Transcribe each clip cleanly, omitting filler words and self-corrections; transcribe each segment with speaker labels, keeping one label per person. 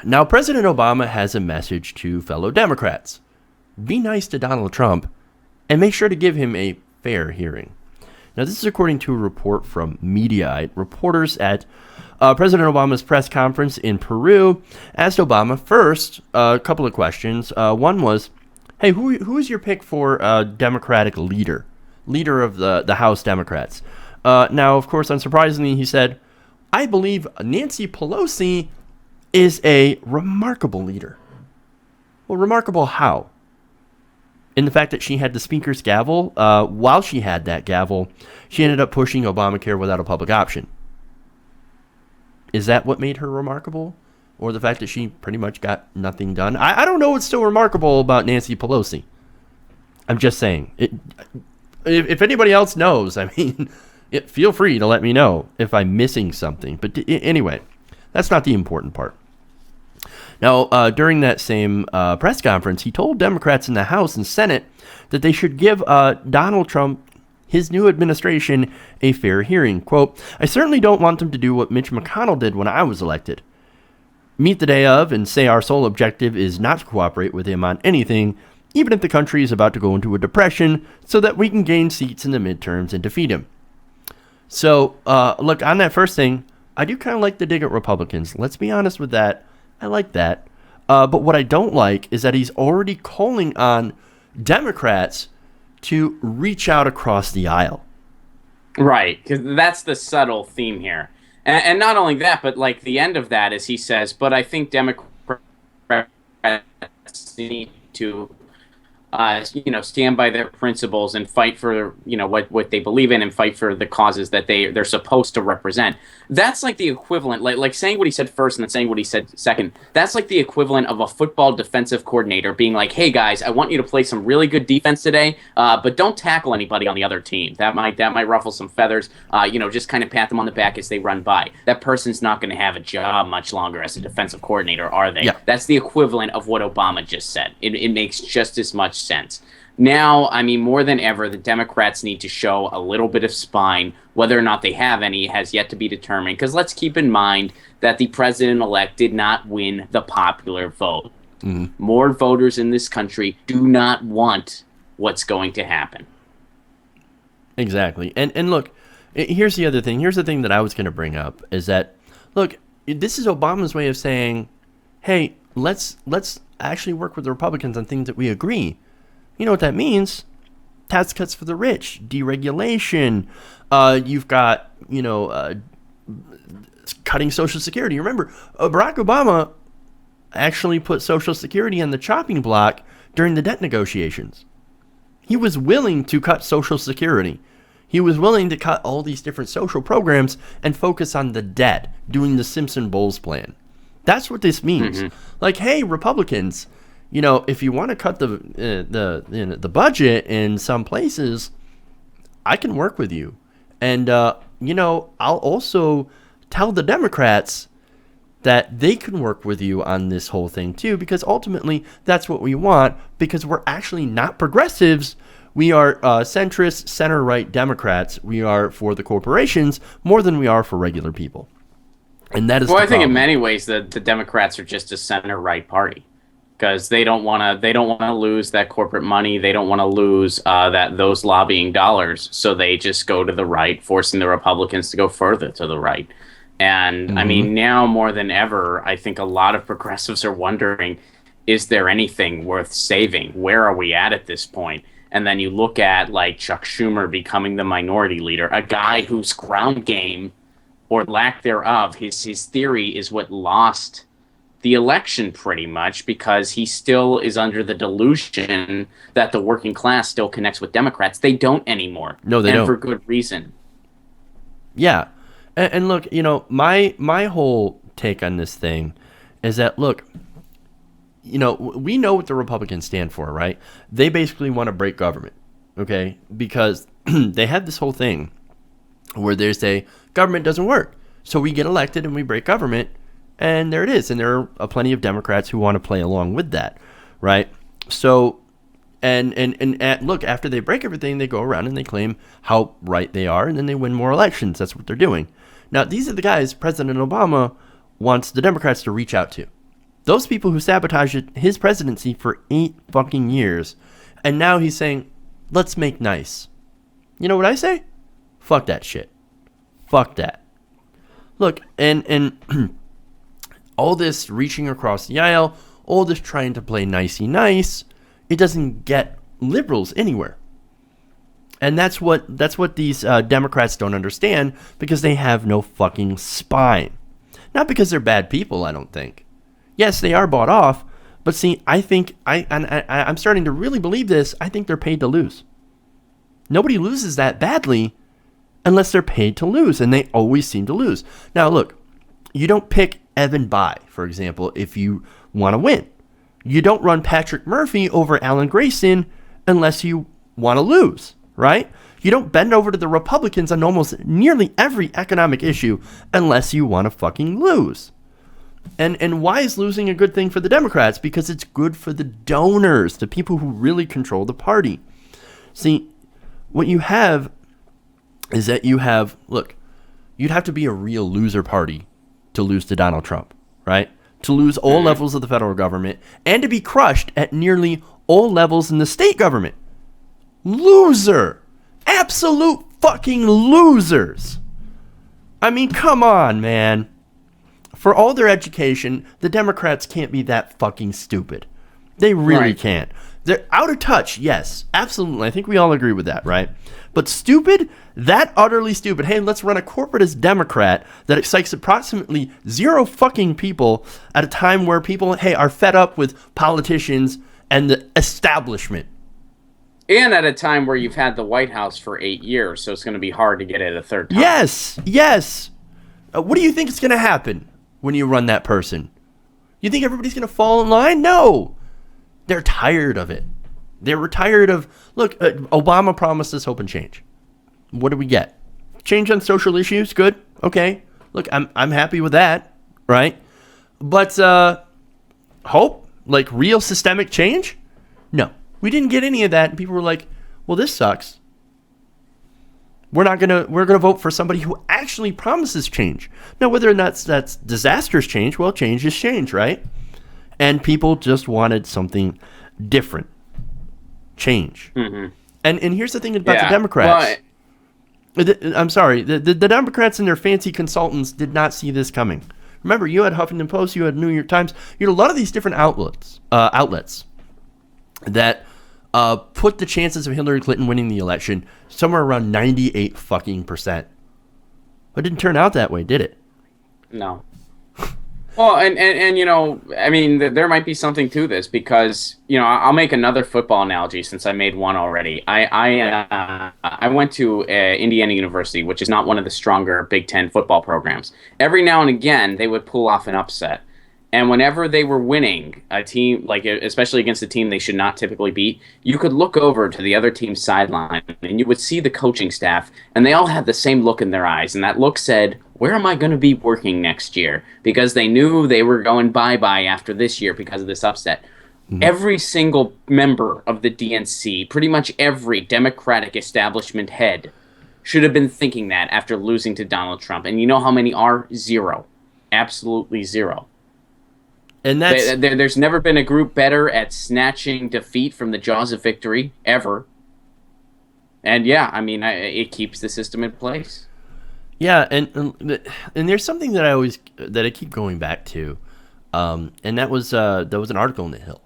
Speaker 1: Now, President Obama has a message to fellow Democrats. Be nice to Donald Trump and make sure to give him a fair hearing. Now, this is according to a report from Mediaite. Reporters at President Obama's press conference in Peru asked Obama first a couple of questions. One was, hey, who is your pick for Democratic leader of the House Democrats? Now, of course, unsurprisingly, he said, I believe Nancy Pelosi is a remarkable leader. Well, remarkable how? In the fact that she had the speaker's gavel, while she had that gavel, she ended up pushing Obamacare without a public option. Is that what made her remarkable? Or the fact that she pretty much got nothing done? I don't know what's so remarkable about Nancy Pelosi. I'm just saying. If anybody else knows, I mean, feel free to let me know if I'm missing something. But anyway, that's not the important part. Now, during that same press conference, he told Democrats in the House and Senate that they should give Donald Trump, his new administration, a fair hearing. Quote, I certainly don't want them to do what Mitch McConnell did when I was elected. Meet the day of and say our sole objective is not to cooperate with him on anything, even if the country is about to go into a depression, so that we can gain seats in the midterms and defeat him. So, look, on that first thing, I do kind of like the dig at Republicans. Let's be honest with that. I like that. But what I don't like is that he's already calling on Democrats to reach out across the aisle.
Speaker 2: Right, because that's the subtle theme here. And not only that, but like the end of that is he says, but I think Democrats need to stand by their principles and fight for, what they believe in and fight for the causes that they're supposed to represent. That's like the equivalent, like saying what he said first and then saying what he said second. That's like the equivalent of a football defensive coordinator being like, hey guys, I want you to play some really good defense today, but don't tackle anybody on the other team. That might ruffle some feathers. Just kind of pat them on the back as they run by. That person's not going to have a job much longer as a defensive coordinator, are they?
Speaker 1: Yeah.
Speaker 2: That's the equivalent of what Obama just said. It makes just as much sense. Now, I mean, more than ever, the Democrats need to show a little bit of spine. Whether or not they have any has yet to be determined, because let's keep in mind that the president-elect did not win the popular vote. Mm-hmm. More voters in this country do not want what's going to happen.
Speaker 1: Exactly. And look, here's the other thing. Here's the thing that I was going to bring up is that, look, this is Obama's way of saying, hey, let's actually work with the Republicans on things that we agree. You know what that means? Tax cuts for the rich, deregulation. You've got, cutting Social Security. Remember, Barack Obama actually put Social Security on the chopping block during the debt negotiations. He was willing to cut Social Security. He was willing to cut all these different social programs and focus on the debt, doing the Simpson-Bowles plan. That's what this means. Mm-hmm. Like, hey, Republicans, if you want to cut the budget in some places, I can work with you. And, I'll also tell the Democrats that they can work with you on this whole thing too, because ultimately that's what we want, because we're actually not progressives. We are centrist, center-right Democrats. We are for the corporations more than we are for regular people. And that is
Speaker 2: I think in many ways the Democrats are just a center-right party, because they don't want to lose that corporate money. They don't want to lose those lobbying dollars. So they just go to the right, forcing the Republicans to go further to the right. And mm-hmm. I mean, now more than ever, I think a lot of progressives are wondering, is there anything worth saving? Where are we at this point? And then you look at like Chuck Schumer becoming the minority leader, a guy whose ground game or lack thereof, his theory is what lost the election pretty much, because he still is under the delusion that the working class still connects with Democrats. They don't anymore.
Speaker 1: No, they don't.
Speaker 2: And for good reason.
Speaker 1: Yeah. And look, my whole take on this thing is that, look, we know what the Republicans stand for, right? They basically want to break government, okay? Because they have this whole thing where they say government doesn't work. So we get elected and we break government, and there it is. And there are plenty of Democrats who want to play along with that, right? So, and look, after they break everything, they go around and they claim how right they are, and then they win more elections. That's what they're doing. Now, these are the guys President Obama wants the Democrats to reach out to. Those people who sabotaged his presidency for 8 fucking years. And now he's saying, let's make nice. You know what I say? Fuck that shit. Fuck that. Look, and all this reaching across the aisle, all this trying to play nicey nice, it doesn't get liberals anywhere. And that's what these Democrats don't understand, because they have no fucking spine. Not because they're bad people, I don't think. Yes, they are bought off, but see, I think I'm starting to really believe this. I think they're paid to lose. Nobody loses that badly unless they're paid to lose, and they always seem to lose. Now, look, you don't pick Evan Bayh, for example, if you want to win. You don't run Patrick Murphy over Alan Grayson unless you want to lose, right? You don't bend over to the Republicans on almost nearly every economic issue unless you want to fucking lose. And why is losing a good thing for the Democrats? Because it's good for the donors, the people who really control the party. See, what you have is that you'd have to be a real loser party to lose to Donald Trump, right? To lose all levels of the federal government and to be crushed at nearly all levels in the state government. Loser. Absolute fucking losers. I mean, come on, man. For all their education, the Democrats can't be that fucking stupid. They really can't. They're out of touch, yes, absolutely. I think we all agree with that, right? But stupid? That utterly stupid. Hey, let's run a corporatist Democrat that excites approximately 0 fucking people at a time where people, hey, are fed up with politicians and the establishment.
Speaker 2: And at a time where you've had the White House for 8 years, so it's going to be hard to get it a third time.
Speaker 1: Yes. What do you think is going to happen when you run that person? You think everybody's going to fall in line? No. They're tired of it. They were tired of, look, Obama promised us hope and change. What do we get? Change on social issues? Good. Okay. Look, I'm happy with that, right? But hope? Like real systemic change? No. We didn't get any of that. And people were like, well, this sucks. We're gonna vote for somebody who actually promises change. Now, whether or not that's disastrous change, well, change is change, right? And people just wanted something different. Change. Mm-hmm. And here's the thing about the Democrats. I'm sorry. The Democrats and their fancy consultants did not see this coming. Remember, you had Huffington Post, you had New York Times, you had a lot of these different outlets that put the chances of Hillary Clinton winning the election somewhere around 98 fucking percent. But it didn't turn out that way, did it?
Speaker 2: No. Well, and you know, I mean, there might be something to this because, you know, I'll make another football analogy since I made one already. I went to Indiana University, which is not one of the stronger Big Ten football programs. Every now and again, they would pull off an upset. And whenever they were winning a team, like especially against a team they should not typically beat, you could look over to the other team's sideline and you would see the coaching staff, and they all had the same look in their eyes. And that look said, where am I going to be working next year? Because they knew they were going bye-bye after this year because of this upset. Mm-hmm. Every single member of the DNC, pretty much every Democratic establishment head, should have been thinking that after losing to Donald Trump. And you know how many are? 0. Absolutely 0. And there's never been a group better at snatching defeat from the jaws of victory, ever. And yeah, I mean, it keeps the system in place.
Speaker 1: Yeah, and there's something that I keep going back to, and that was an article in The Hill,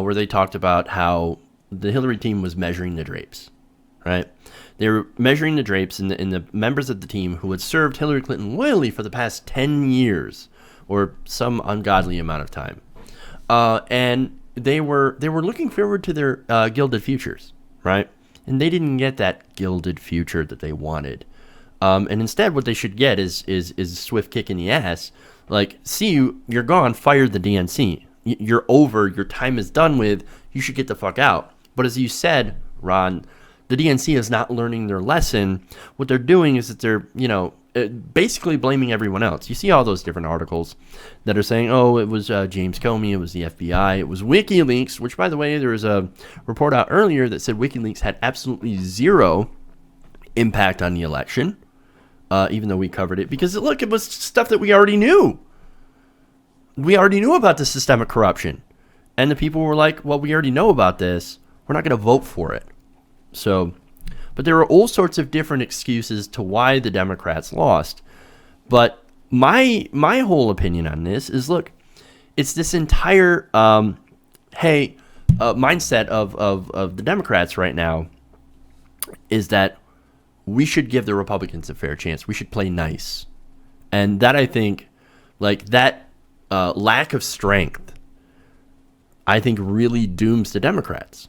Speaker 1: where they talked about how the Hillary team was measuring the drapes, right? They were measuring the drapes in the members of the team who had served Hillary Clinton loyally for the past 10 years. Or some ungodly amount of time, and they were looking forward to their gilded futures, right? And they didn't get that gilded future that they wanted, and instead, what they should get is a swift kick in the ass. Like, see, you're gone. Fire the DNC. You're over. Your time is done with. You should get the fuck out. But as you said, Ron, the DNC is not learning their lesson. What they're doing is that they're basically blaming everyone else. You see all those different articles that are saying, oh, it was James Comey, it was the FBI, it was WikiLeaks, which, by the way, there was a report out earlier that said WikiLeaks had absolutely 0 impact on the election, even though we covered it, because, look, it was stuff that we already knew. we already knew about the systemic corruption. And the people were like, well, we already know about this. We're not going to vote for it. So, but there were all sorts of different excuses to why the Democrats lost. But my whole opinion on this is, look, it's this entire mindset of the Democrats right now is that we should give the Republicans a fair chance. We should play nice. And that, I think, like that lack of strength, I think really dooms the Democrats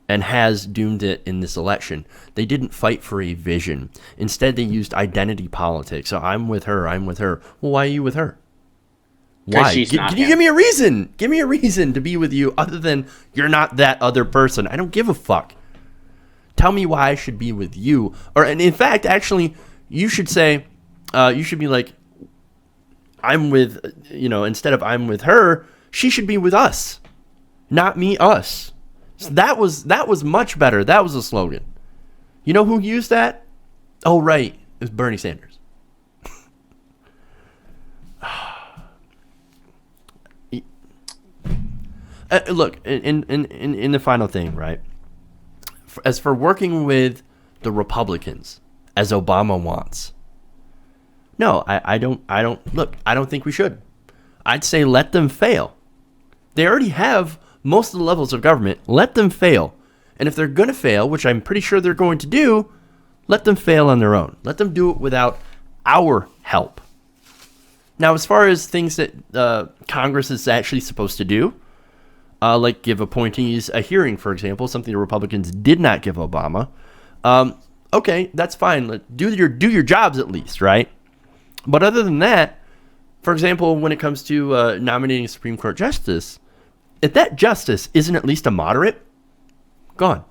Speaker 1: and has doomed it in this election. They didn't fight for a vision. Instead, they used identity politics. So I'm with her. I'm with her. Well, why are you with her? Why? Can you give me a reason? Give me a reason to be with you other than you're not that other person. I don't give a fuck. Tell me why I should be with you. Or, and in fact, actually, you should say, you should be like, I'm with, instead of I'm with her, she should be with us. Not me, us. So that was much better. That was a slogan. You know who used that? Oh, right. It was Bernie Sanders. Look, in the final thing, right? As for working with the Republicans, as Obama wants, no, I don't think we should. I'd say let them fail. They already have most of the levels of government. Let them fail. And if they're going to fail, which I'm pretty sure they're going to do, let them fail on their own. Let them do it without our help. Now, as far as things that Congress is actually supposed to do, like give appointees a hearing, for example, something the Republicans did not give Obama. Okay, that's fine. Do your jobs at least, right? But other than that, for example, when it comes to nominating a Supreme Court justice, if that justice isn't at least a moderate, gone.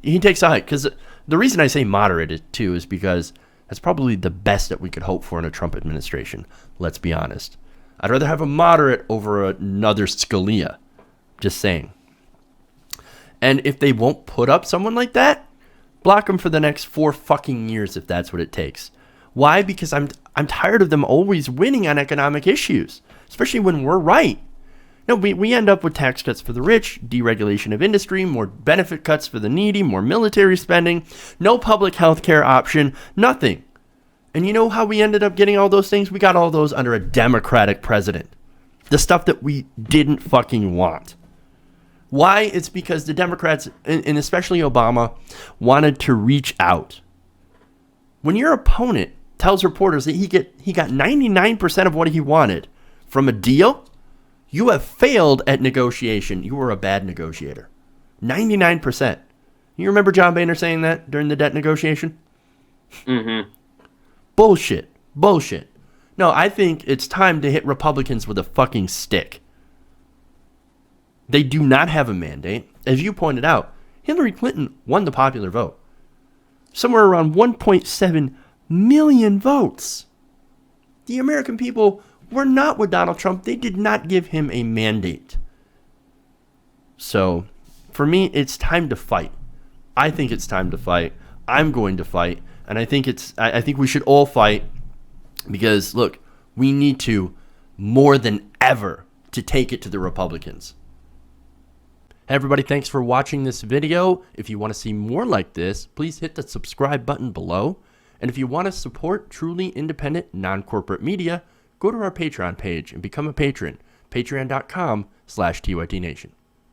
Speaker 1: He takes a hike. Because the reason I say moderate too is because that's probably the best that we could hope for in a Trump administration. Let's be honest. I'd rather have a moderate over another Scalia. Just saying. And if they won't put up someone like that, block them for the next 4 fucking years if that's what it takes. Why? Because I'm tired of them always winning on economic issues, especially when we're right. No, we end up with tax cuts for the rich, deregulation of industry, more benefit cuts for the needy, more military spending, no public health care option, nothing. And you know how we ended up getting all those things? We got all those under a Democratic president. The stuff that we didn't fucking want. Why? It's because the Democrats, and especially Obama, wanted to reach out. When your opponent tells reporters that he got 99% of what he wanted from a deal, you have failed at negotiation. You were a bad negotiator. 99%. You remember John Boehner saying that during the debt negotiation?
Speaker 2: Mm-hmm.
Speaker 1: Bullshit. No, I think it's time to hit Republicans with a fucking stick. They do not have a mandate. As you pointed out, Hillary Clinton won the popular vote. Somewhere around 1.7 million votes. The American people were not with Donald Trump. They did not give him a mandate. So, for me, it's time to fight. I think it's time to fight. I'm going to fight. And I think we should all fight because, look, we need to, more than ever, to take it to the Republicans. Hey everybody, thanks for watching this video. If you want to see more like this, please hit the subscribe button below. And if you want to support truly independent, non-corporate media, go to our Patreon page and become a patron. Patreon.com/TYTNation.